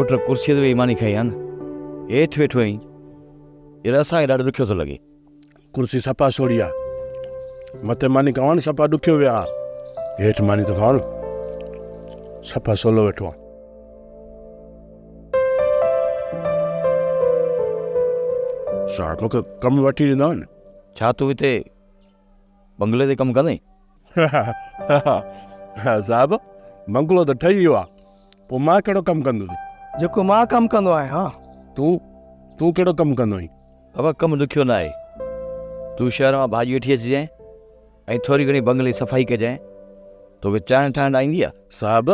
पुट कुर्सीअ ते वेही मानी खाई आहे न हेठि वेठो आहीं यार असांखे ॾाढो ॾुखियो थो लॻे। कुर्सी सफ़ा छोड़ी आहे, मथे मानी खावां न सफ़ा ॾुखियो विया, हेठि मानी थो खावां न सफ़ा सवलो वेठो आहे। साहब मूंखे कमु वठी ॾींदव न? छा तूं हिते बंगले ते कमु कंदे? साहब बंगलो त ठही वियो आहे, पोइ मां कहिड़ो कमु कंदुसि? जेको मां कमु कंदो आहियां। तूं कहिड़ो कमु कंदो आहीं? बाबा कमु ॾुखियो न आहे। तूं शहर मां भाॼी वठी अचिजांइ ऐं थोरी घणी बंगले जी सफ़ाई कजांइ, तोखे चांहि ठाहिण ईंदी आहे? साहब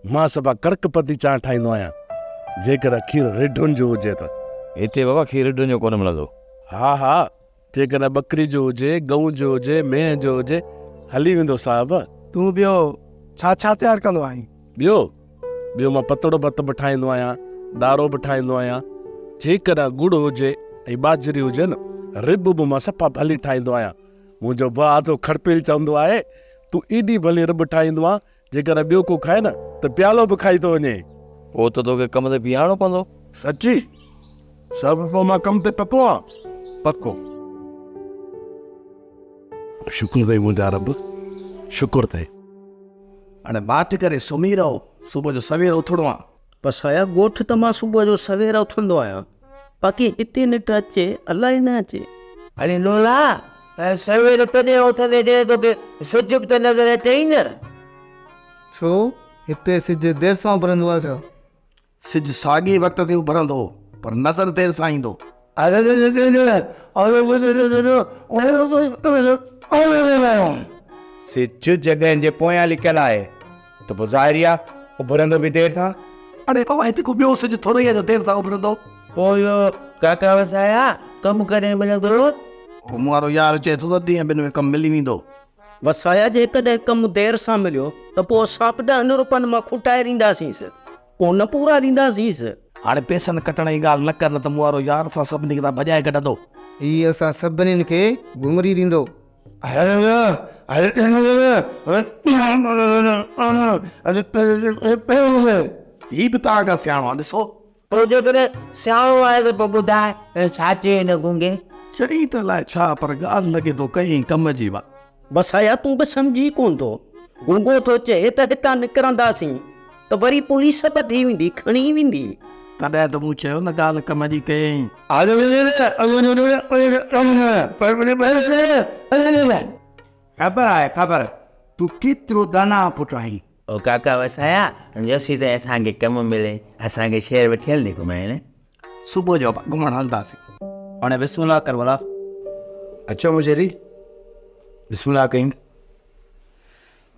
मां सफ़ा कड़कपती चांहि ठाहींदो आहियां, जेकर खीरु रिढुनि जो हुजे त। हिते बाबा खीर रिढुनि जो कोन मिलंदो। हा जेकर बकरी जो हुजे, गऊ जो हुजे, मेंह जो हुजे हली वेंदो साहब। तूं ॿियो छा छा तयारु कंदो आहीं? ॿियो मां पतड़ो भत बि ठाहींदो आहियां, ॾारो बि ठाहींदो आहियां, जेकर गुड़ हुजे ऐं बाजरी हुजे न रिब बि मां सफ़ा भली ठाहींदो आहियां। मुंहिंजो भाउ तो खड़पेल चवंदो आहे तूं एॾी भली रिब ठाहींदो आहे, जेकर ॿियो को खाए न त प्यालो बि खाई थो वञे। पोइ त तोखे कम ते बीहारणो पवंदो। सची? सभु पोइ मां कम ते पको आहियां? पको। शुक्र अथई मुंहिंजा रब, शुक्र अथई। हाणे बाट करे सुम्ही रहो, सुबुह जो सवेर उथणो आहे। बसि आया ॻोठ त मां सुबुह जो सवेर उथंदो आहियां, बाक़ी हिते निट अचे अलाए न अचे। अरे लोला सवेर तॾहिं उथंदे जॾहिं तोखे सिज बि त नज़र अचई न। छो हिते सिज देरि सां उभरंदो आहे छा? सिज साॻे वक़्त ते उभरंदो पर नज़र देरि सां ईंदो। सिज जॻहि जे पोयां लिकियलु आहे त पोइ ज़ाहिरी आहे उभरंदो बि देरि सां। अड़े बाबा हिते को ॿियो सिज थोरो ई आहे जो देरि सां उभरंदो। पोइ इहो काका वसाया कमु करे मिलंदो। मूं वारो यार चए थो त ॾींहं ॿिनि में कमु मिली वेंदो। वसाया जेकॾहिं कमु देरि सां मिलियो त पोइ असां बि 10 रुपयनि मां खुटाए ॾींदासींसि, कोन पूरा ॾींदासींसि। हाणे पैसनि कटण जी ॻाल्हि न कर, न त मूं वारो यार सां सभिनी खे भॼाए कढंदो। हीअ असां सभिनीनि खे घुमरी ॾींदो। ही बि तव्हां खां सियाणो आहे, ॾिसो। पोइ जेकॾहिं सियाणो आहे त पोइ ॿुधाए छा चए हिन गुंगे? चई त अलाए छा, पर ॻाल्हि लॻे थो कई कम जी। वसाया तूं बि सम्झी कोन थो, गुंगो थो चए त हितां निकिरंदासीं त वरी पुलिस ॿधी वेंदी, खणी वेंदी। तॾहिं त मूं चयो न ॻाल्हि कम जी कयईं। ख़बर आहे ख़बर, तूं केतिरो दाना पुटु आहीं। ओ काका वसाया जसी त असांखे कमु मिले, असांखे शहर वठी हलंदी घुमाइण। सुबुह जो घुमण हलंदासीं। हाणे बिस्मिल्लाह कर भला। अचो मुंहिंजी बिस्मिल्लाह कयूं।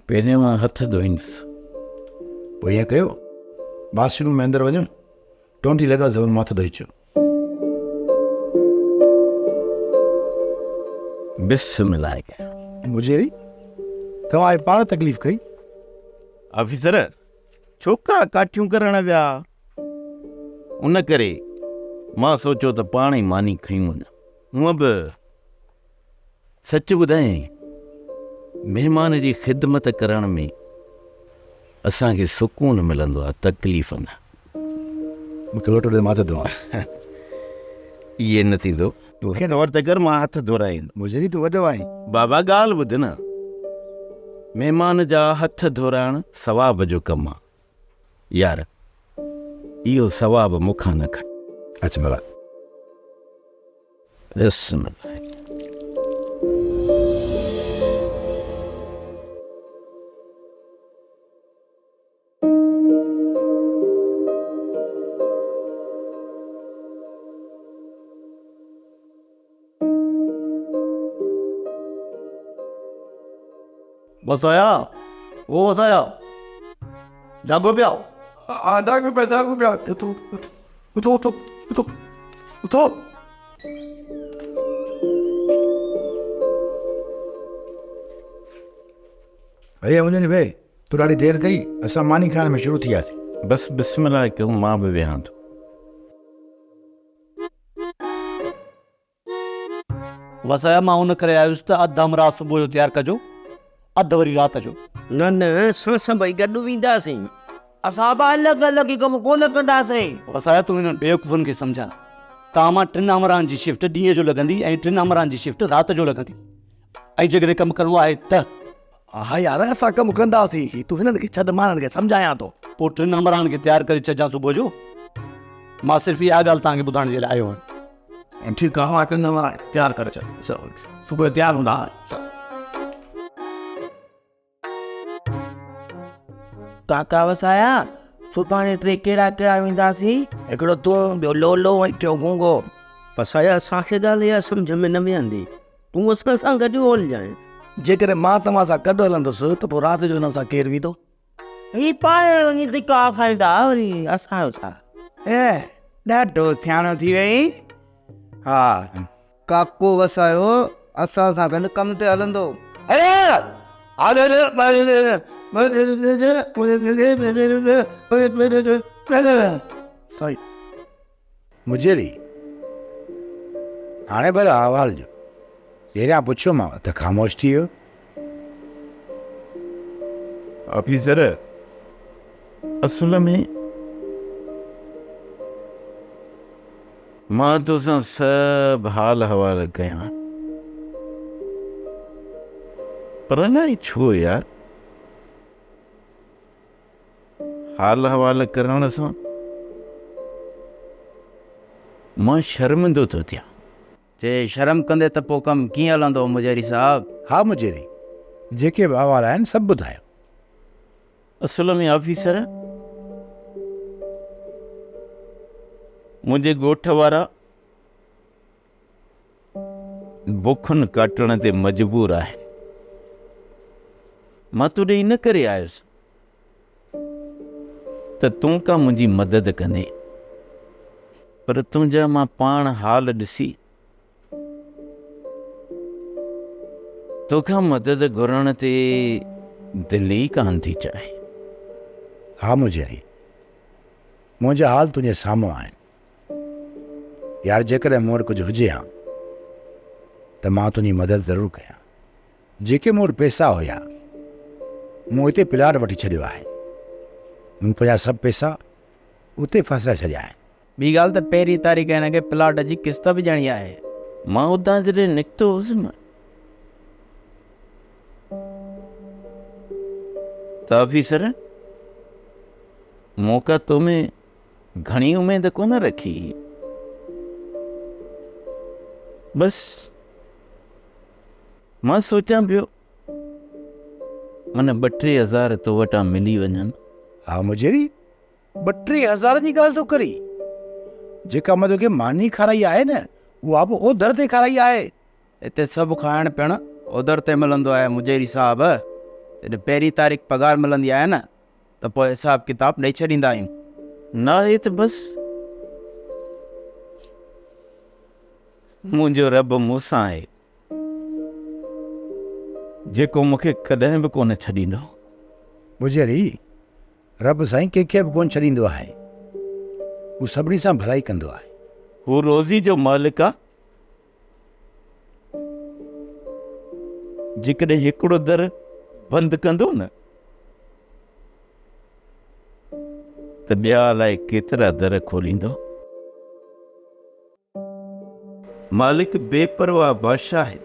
पहिरियों मां हथ धोईंदुसि, पोइ ईअं कयो बाथरूम में अंदरि वञो, टोंटी लॻा ज़रूरु मथु धोई अचो। बिस्मिल्लाह। मुंहिंजी तव्हां पाण तकलीफ़ कई? ऑफिसर छोकिरा काठियूं करण विया, उन करे मां सोचियो त पाण ई मानी खयूं न। हूअं बि सच ॿुधाए महिमान जी ख़िदमत करण में असांखे सुकून मिलंदो आहे, तकलीफ़ न। मूंखे लोटो ॾे, मां हथ धोआं। इहे न थींदो, तोखे तौर ते कर, मां हथ धोराईंदुमि। मुंहिंजी तूं वॾो आहीं बाबा, ॻाल्हि ॿुध न। महिमान जा हथ धोराइण सवाब जो कमु आहे यार, इहो सवाब मूंखां न खण। अच भला। वसाया, ओ वसाया, जागो पिया। जागो पिया। उथो उथो उथो उथो उथो। भैया मुंहिंजी भाई तूं ॾाढी देरि कई, असां मानी खाइण में शुरू थी वियासीं। बसि बिस्मिल्लाह कयूं, मां बि वेहां थो। वसाया मां उन करे आयुसि त अधु हमरा सुबुह जो तयारु कजो, अधु वरी राति जो। न असां सभई गॾु वेंदासीं। असां बि अलॻि अलॻि कमु कोन कंदासीं। वसाया तूं हिननि बेवकूफ़नि खे सम्झा। तव्हां मां 3 अमरान जी शिफ्ट ॾींहं जो लॻंदी ऐं 3 अमरान जी शिफ्ट राति जो लॻंदी। ऐं जेकॾहिं कमु करिणो आहे त हा यार असां कमु कंदासीं, तूं हिननि खे छॾ, मां हिननि खे सम्झायां थो। पोइ 3 अमरान खे तयारु करे छॾिजां सुबुह जो। मां सिर्फ़ु इहा ॻाल्हि तव्हांखे ॿुधाइण जे लाइ आयो आहियां। ठीकु आहे, मां हिननि मां तयारु करे छॾ, सुबुह जो तयारु हूंदा। काका वसाया सुभाणे टे कहिड़ा कहिड़ा वेंदासीं? हिकिड़ो तूं, ॿियो लोलो ऐं टियों गूंगो। वसाया असांखे ॻाल्हि इहा सम्झ में न वेंदी, तूं असां सां गॾु हलजांइ। जेकॾहिं मां तव्हां सां गॾु हलंदुसि त पोइ राति जो हिन सां केरु वींदो? ही पाण वञी धिका खाईंदा वरी असांजो छा? ॾाढो सियाणो थी वई। हा, काको वसायो असां सां गॾु कम ते हलंदो। सही मुजेरी हाणे भले अहवाल जो पहिरियां पुछियोमांव त ख़ामोश थी वियो। ऑफिसर, असुल में मां तोसां सभु हाल हवाल कयां, पर अलाए छो यार हाल हवाल करण सां मां शर्मिंदो थो थियां। जे शर्म कंदे त पोइ कमु कीअं हलंदो मुजेरी साहब? हा मुजेरी, जेके बि अहवाल आहिनि सभु ॿुधायो। असुल में ऑफिसर, मुंहिंजे ॻोठ वारा बुखुनि काटण ते मजबूर आहिनि। मां तोॾे इन करे आयुसि त तूं का मुंहिंजी मदद कंदे, पर तुंहिंजा मां पाण हाल ॾिसी तोखां मदद घुरण ते दिलि ई कान थी चाहे। हा मुजेरी, मुंहिंजा हाल तुंहिंजे साम्हूं आहिनि यार। जेकॾहिं मूं वटि कुझु हुजे हा त मां तुंहिंजी मदद ज़रूरु कयां। जेके मूं वटि पैसा हुया मूं हिते प्लाट वठी छॾियो आहे। मूं पंहिंजा सभु पैसा उते फसाए छॾिया आहिनि। ॿी ॻाल्हि त पहिरीं तारीख़ हिनखे प्लाट जी किस्त बि ॾियणी आहे। मां उतां जॾहिं निकितो हुउसि न त ऑफिसर मौका तो में घणी उमेद कोन रखी। बस मां सोचां पियो मन 2-3 हज़ार तो वटां मिली वञनि। हा मुजेरी, 2-3 हज़ार जी ॻाल्हि थो करी? जेका मां तोखे मानी खाराई आहे न, उहा बि ओधर ते खाराई आहे। हिते सभु खाइण पीअण ओधर ते मिलंदो आहे मुजेरी साहब। जॾहिं पहिरीं तारीख़ पघार मिलंदी आहे न त पोइ हिसाब किताब ॾेई छॾींदा आहियूं। न आहे त बसि मुंहिंजो रब मूंसां आहे, जेको मूंखे कॾहिं बि कोन छॾींदो। मुजेरी, रब साईं कंहिंखे बि कोन छॾींदो आहे, हू सभिनी सां भलाई कंदो आहे। हू रोज़ी जो मालिक आहे। जेकॾहिं हिकिड़ो दर बंदि कंदो न त ॿिया अलाए केतिरा दर खोलींदो। मालिक बेपरवाह बादशाह आहे।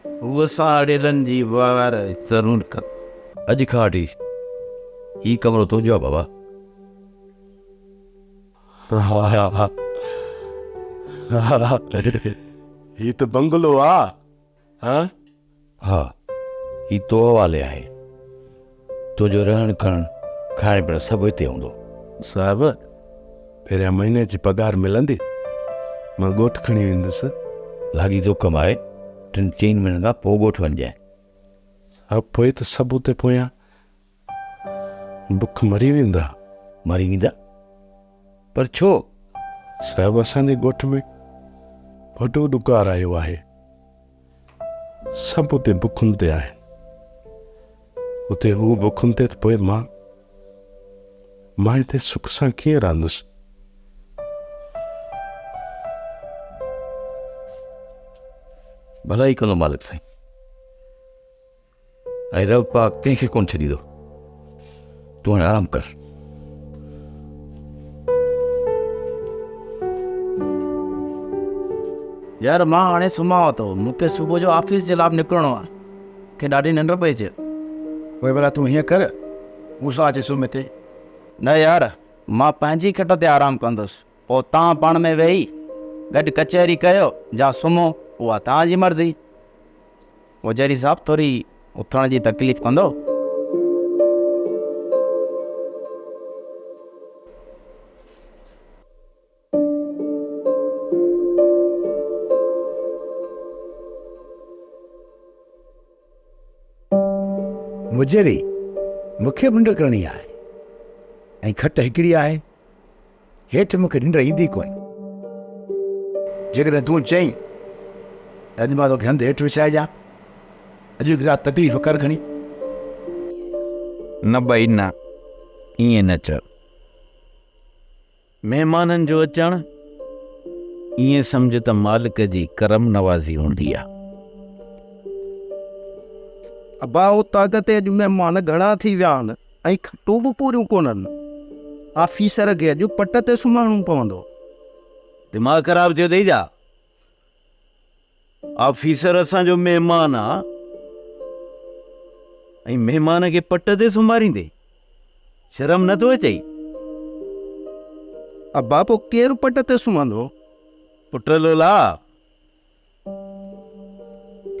हूअ साड़ेलनि जी वार ज़रूरु कर। अॼु खां वठी ही कमरो तुंहिंजो आहे बाबा। ही त बंगलो आहे। हा, ही तो हवाले आहे। तुंहिंजो रहण करण खाइण पीअण सभु हिते हूंदो। साहिब, पहिरियां महीने जी पघार मिलंदी, मां ॻोठ खणी वेंदुसि। लागी तो कमाए 3-4 महीननि खां पोइ ॻोठ वञजांइ। अब पोइ त सभु उते पोयां बुख मरी वेंदा। मरी वेंदा? पर छो? साहिब, असांजे ॻोठ में वॾो ॾुकार आयो आहे। सभु उते बुखुनि ते आहिनि। उते हू बुखुनि ते त पोइ मां हिते सुख सां कीअं रहंदुसि? भला ई कंदो मालिक साईं। ऐं रवपा कंहिंखे कोन छॾींदो। तूं हाणे आराम कर। यार मां हाणे सुम्हां थो, मूंखे सुबुह जो ऑफिस जे लाइ निकिरणो आहे, मूंखे ॾाढी निंड पई अचे। पोइ भला तूं हीअं कर, मूंसां अची सुम्ह हिते। न यार, मां पंहिंजी खट ते आराम कंदुसि, पोइ तव्हां पाण में वेही गॾु कचहरी कयो या सुम्हो, उहा तव्हांजी मर्ज़ी। पुजारी साहब थोरी उथण जी तकलीफ़ कंदो। मुजेरी मूंखे बि निंड करणी आहे ऐं खट हिकिड़ी आहे, हेठि मूंखे निंड ईंदी कोन। जेकॾहिं तूं चईं अॼु मां तोखे हंधि हेठि विछाइजां, अॼु हिकु राति तकलीफ़ कर खणी। न भाई न, ईअं न चओ। महिमाननि जो अचणु ईअं सम्झ त मालिक जी करम नवाज़ी हूंदी आहे। अबा उतां ते अॼु महिमान घणा थी विया आहिनि ऐं खटूं बि पूरियूं कोन्हनि। ऑफिसर खे अॼु पट ते सुम्हणो पवंदो। दिमाग़ ख़राब थियो अथई छा? ऑफिसर असांजो महिमान आहे ऐं महिमान खे पट ते सुम्हारींदे? शर्म नथो अचई? अबा पोइ केरु पट ते सुम्हंदो? पुट लोला,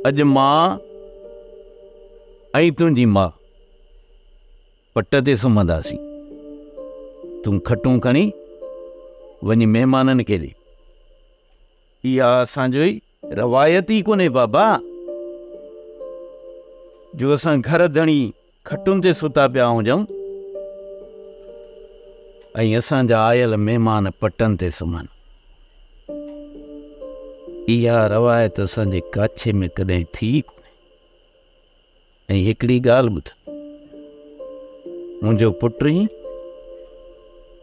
अॼु मां ऐं तुंहिंजी मां पट ते सुम्हंदासीं। तूं खटूं खणी वञी महिमाननि खे ॾे। इहा असांजो ई रवायत ई कोन्हे बाबा, जो असां घर धणी खटुनि ते सुता पिया हुजऊं ऐं असांजा आयल महिमान पटनि ते सुम्हनि। इहा रवायत असांजे काछे में कॾहिं थी कोन्हे। ऐं हिकिड़ी ॻाल्हि ॿुध, मुंहिंजो पुट ई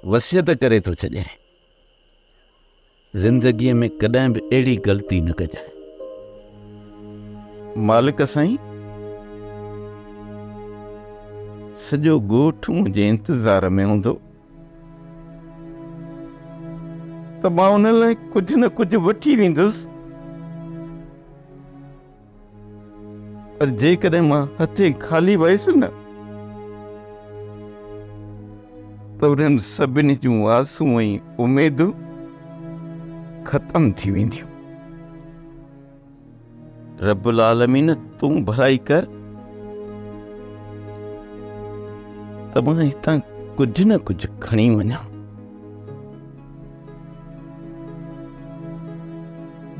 वसियत करे थो छॾे, ज़िंदगीअ में कॾहिं बि अहिड़ी ग़लती न कजांइ। मालिक साईं, सॼो ॻोठ मुंहिंजे इंतज़ार में हूंदो त मां उन लाइ कुझु न कुझु वठी वेंदुसि, पर जेकॾहिं मां हथे खाली वयुसि न त उन्हनि सभिनी जूं आसूं ऐं उमेदूं ख़तम थी वेंदियूं। रब्बुल आलमीन तूं भलाई कर त मां हितां कुझु न कुझु खणी वञा।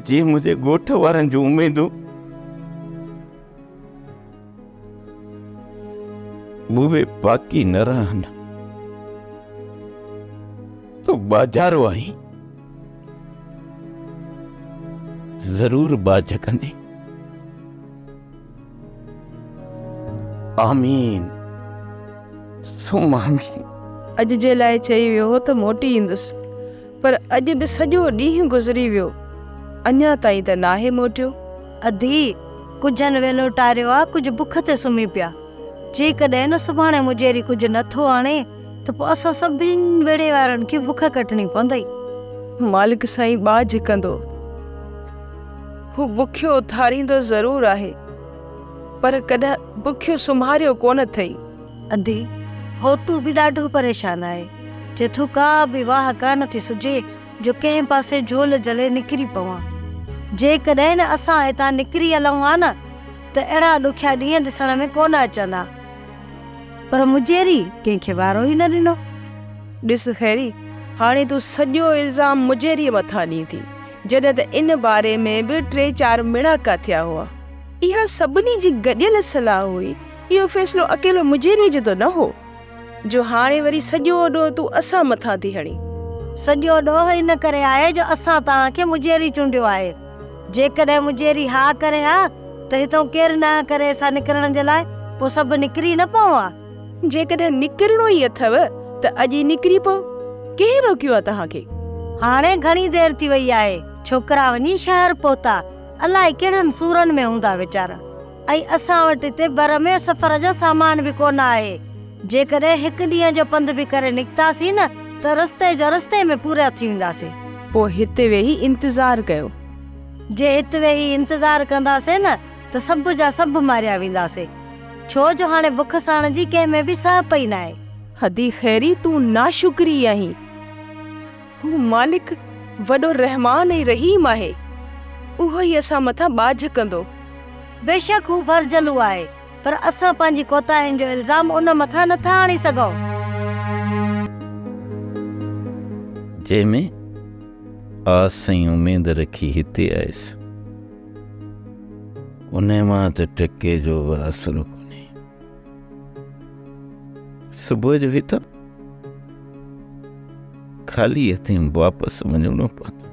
जे मुंहिंजे ॻोठ वारनि जूं उमेदूं मुझे बाकी न रहन तो बाजारो आई जरूर बाज कंदे। आमीन सुम आमीन। अॼु जे लाइ चई वियो हो त मोटी ईंदुसि, पर अॼु बि सॼो ॾींहुं गुज़री वियो, अञा ताईं त नाहे मोटियो। अधी कुझनि वेलो टारियो आहे, कुझु बुख ते सुम्ही पिया। जेकॾहिं न सुभाणे मुजेरी कुझु नथो आणे त पोइ असां सभिनी वेड़े वारनि खे बुख कटणी पवंदई। मालिक साईं बाज कंदो, हू बुखियो उथारींदो ज़रूर आहे, पर कॾहिं बुखियो सुम्हारियो कोन अथई। अधी हो तू बि ॾाढो परेशान आहे, जेथो का बि वाह कान थी सुझे जो कंहिं पासे झोल जले निकिरी पवां। जेकॾहिं न असां हितां निकिरी हलूं हा न त अहिड़ा ॾुखिया ॾींहं ॾिसण में कोन अचंदा, पर मुजेरी कंहिंखे वारो ई न ॾिनो। ॾिस खैरी, हाणे तूं सॼो इल्ज़ाम मुजेरीअ मथां ॾीं थी, जॾहिं त इन बारे में बि 3-4 मिड़ाका थिया हुआ। इहा सभिनी जी गॾियल सलाह हुई, इहो फ़ैसिलो अकेलो मुजेरीअ जो त न हो, जो हाणे वरी सॼो ॾोह तूं असां मथां थी हणी। सॼो ॾोह इन करे आहे जो असां तव्हांखे मुजेरी चूंडियो आहे। जेकॾहिं मुजेरी हा करे हा त हितां केरु न करे असां निकिरण जे लाइ, पोइ सभु निकिरी न पवां। जेकॾहिं निकिरणो ई अथव त अॼु ई निकिरी पओ, कंहिं रोकियो आहे तव्हांखे? हाणे घणी देर थी वई आहे, छोकिरा वञी शहर पहुता, अलाए कहिड़नि सूरनि में हूंदा वीचारा। ऐं असां वटि हिते बर में सफ़र जो सामान बि कोन आहे। जेकॾहिं हिकु ॾींहं जो पंधु बि करे निकितासीं न त रस्ते में पूरा थी वेंदासीं। पोइ हिते वेही इंतज़ारु कयो। जे हिते वेही इंतज़ारु कंदासीं न त सभु जा सभु मारिया वेंदासीं, छो जो हाणे बुख साण जी कंहिं में बि साह पई न आहे। हदी खैरी तूं नाशुक्री आहीं। हू मालिक वॾो रहमान ऐं रहीम आहे, उहो ई असां मथां बाझ कंदो। बेशक हू भरजलू आहे, पर असां पंहिंजी कोताहियुनि जो इल्ज़ाम उन मथां नथा आणे सघूं। जंहिंमें आस ऐं उमेद रखी हिते आयसि, उन मां त टके जो वासलो कोन्हे। सुबुह जो हितां ख़ाली हथें वापसि वञणो पवंदो।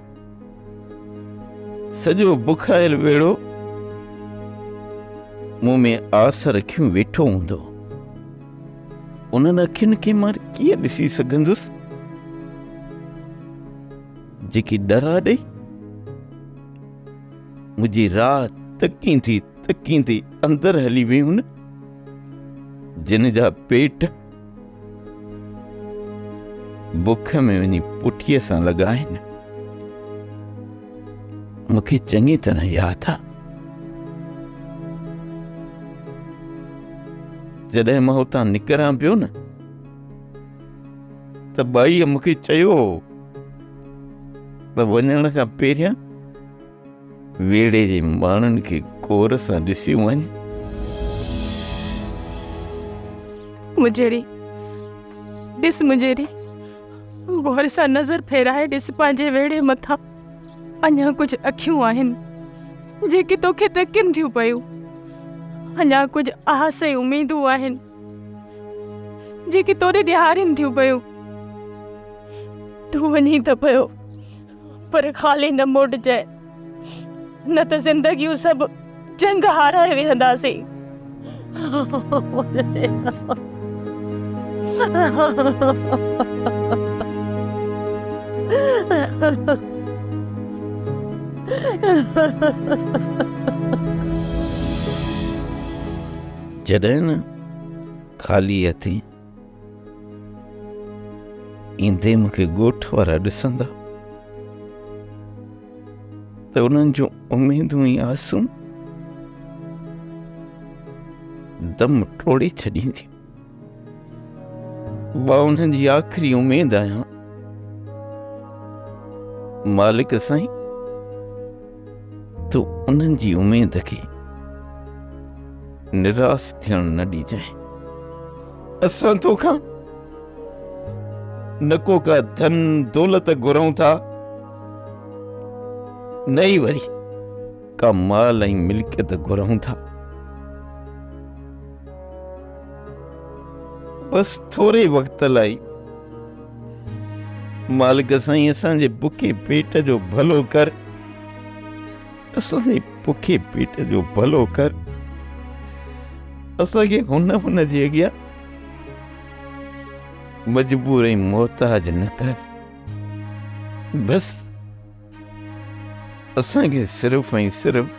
सॼो बुखायल वेड़ो मूं में आस रखियूं वेठो हूंदो। उन्हनि अखियुनि खे मां कीअं ॾिसी सघंदुसि जेकी डरा ॾेई मुंहिंजी राह तकी थी अंदरि हली वियूं न, जिन जा पेट बुख में वञी पुठीअ सां लॻा आहिनि। मूंखे चङी तरह यादि आहे जॾहिं मां हुतां निकिरां पियो न त बाईअ मूंखे चयो त वञण खां पहिरियां वेड़े जे माण्हुनि खे गौर सां ॾिसी वञ। मुजेरी ॾिस, मुजेरी गौर सां नज़र फेराए ॾिस पंहिंजे वेड़े मथां। अञा कुझु अखियूं आहिनि जेके तोखे तकिन थियूं पयूं। अञा कुझु आस ऐं उमेदूं आहिनि जेके तोरे ॾियारीनि थियूं पयूं। तूं वञी त पियो, पर ख़ाली न मोटिजाए, न त ज़िंदगियूं सभु जंग हाराए वेहंदासीं। जॾहिं न ख़ाली हथें ईंदे मूंखे ॻोठ वारा ॾिसंदा त उन्हनि जूं उमेदूं ऐं आसूं दम टोड़े छॾींदियूं। मां उन्हनि जी आख़िरी उमेद आहियां, मालिक साईं तूं उन्हनि जी उमेद खे निराश थियण न ॾिजांइ। असां तोखां न को का धन दौलत घुरूं था, न ई वरी का माल ऐं मिल्कियत घुरूं था। बस थोरे वक़्त लाइ मालिक साईं असांजे बुखे पेट जो भलो कर, असांजे बुखे पेट जो भलो कर। असांखे हुन जे अॻियां मजबूर ऐं मोहताज न कर। बस असांखे सिर्फ़ ऐं सिर्फ़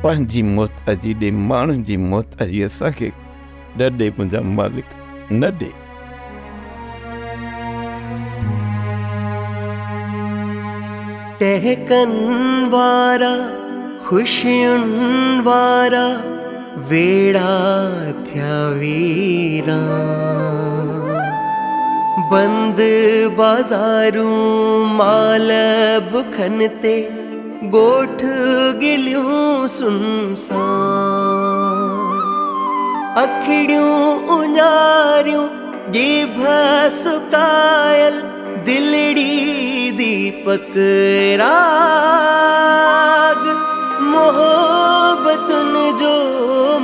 पंहिंजी मोहताजी ॾे, माण्हुनि जी मोहताजी असांखे न ॾे मुंहिंजा मालिक, न ॾे। टहकन वारा खुशियुनि वारा वेड़ा थिया वीरा, बंद बाज़ारूं माल बुखनि ते ॻोठ गिलियूं सुनसान, अखिड़ियूं उञारियूं जीभ सुकायल दिलड़ी दीपक राग, मोहब्बतुनि जो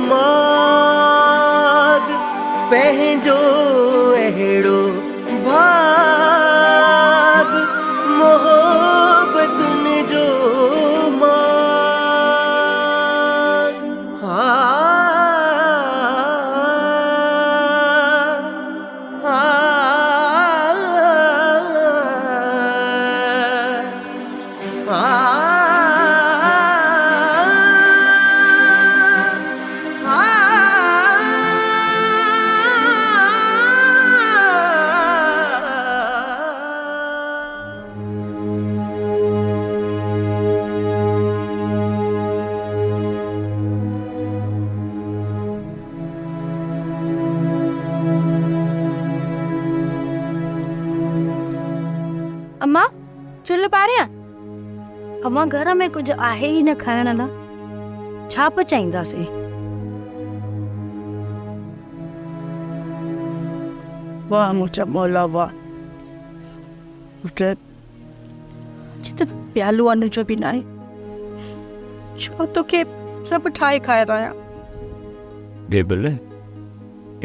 माग पंहिंजो अहिड़ो भाग, मोहब्बतुनि जो माग। अम्मा चुल्ह पारियां? अम्मा घर में कुछ आहे ही न खाइण लाइ, छा पचाईंदासीं? वाह मुझा मौला वाह, जिते प्यालू अन जो बि न आहे, छो तोखे रब ठाहे खारायां। बेबल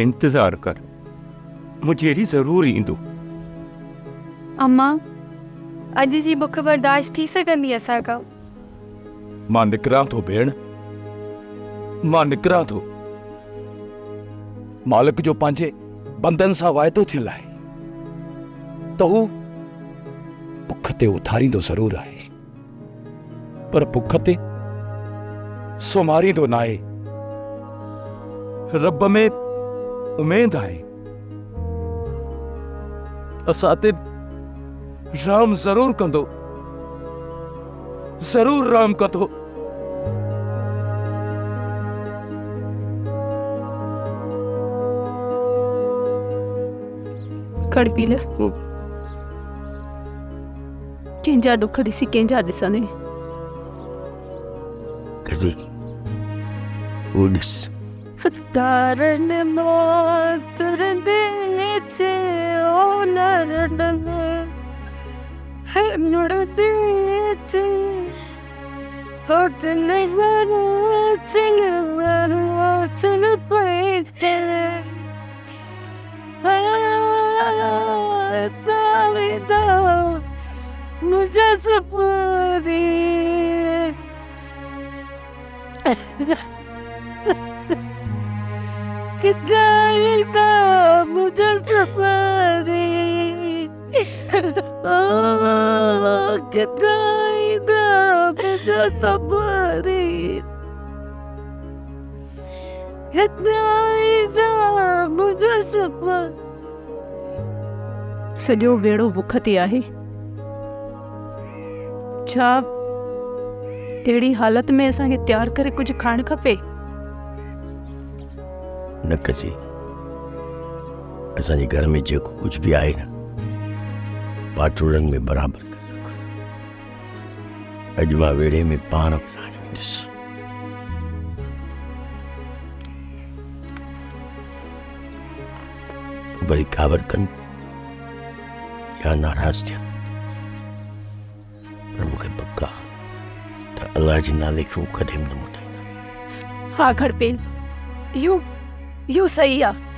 इंतज़ार कर, मुझेरी ज़रूर ईंदो। अम्मा अॼु जी बुख बर्दाश्त थी सघंदी असांखां? मां निकिरां थो भेण, मां निकिरां थो। मालिक जो पंहिंजे बंदनि सां वाइदो थियल आहे त हू बुख ते उथारींदो ज़रूर आहे, पर बुख ते सुम्हारींदो न आहे। रब में उमेद आहे, असां ते राम ज़रूर कंदो, ज़रूर राम कंदो। खड़ पी ले। कंहिंजा दुख ॾिसी कंहिंजा ॾिसंदे। कज़ी वो ॾिस, तारन मोतरंदे चे ओ नरडने है नुड़दे चे होत नहीं चल पैते ताविदा मुझे सपरी कितना मुझे सपरी कितना मुझे सपरी कितना मुझे सपरी। सॼो वेड़ो बुख ते आहे। छा अहिड़ी हालत में असांखे तयारु करे कुझु खाइणु खपे? न कज़ी, असांजे घर में जेको कुछ भी आहे न, पाटुड़नि में बराबरि करे रख। अॼु मां वेड़े में पाण विराणे वेंदुसि। भली कावर कनि या नाराज़ थियनि, पर मूंखे पक्का त अलाह जे नाले खे हू कॾहिं न मोटाईंदा। हा घड़पेल, इहो सही आहे।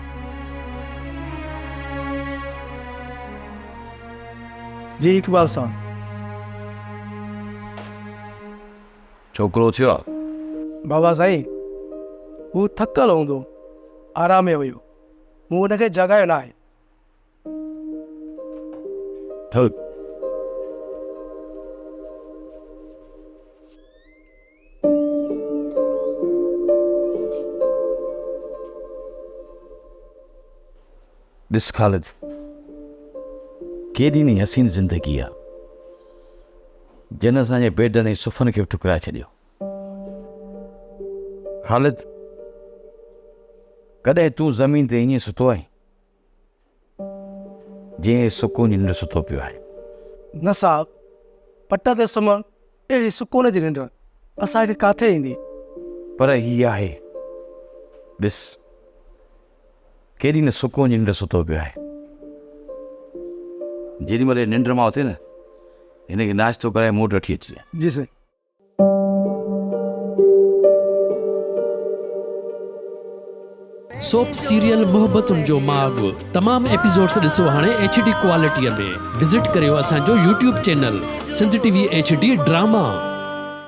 जी इकबाल साहब, छोकिरो थियो आहे? बाबा साईं, हू थकल हूंदो, आराम में हुयो, मूं हुनखे जगायो न आहे। ठल ॾिस ख़ालिद, केॾी न हसीन ज़िंदगी आहे जिन असांजे बेडनि ऐं सुफ़नि खे बि ठुकराए छॾियो। ख़ालिद, कॾहिं तूं ज़मीन ते ईअं सुतो आहीं जीअं सुकून जी निंड सुतो पियो आहे? न साहब, पट ते सुम्हण अहिड़ी सुकून जी निंड असांखे किथे ईंदी? पर हीअ आहे, ॾिस केॾी न सुकून जी निंड सुतो पियो आहे। जेॾी महिल निंड मां उथे न, हिनखे नाश्तो कराए मूं वटि वठी अचिजे। जी साईं। सोप सीरियल मोहब्बतुनि जो माग तमाम एपिसोड्स ॾिसो हाणे HD क्वालिटीअ में। विज़िट करियो असांजो YouTube channel Sindh TV HD drama.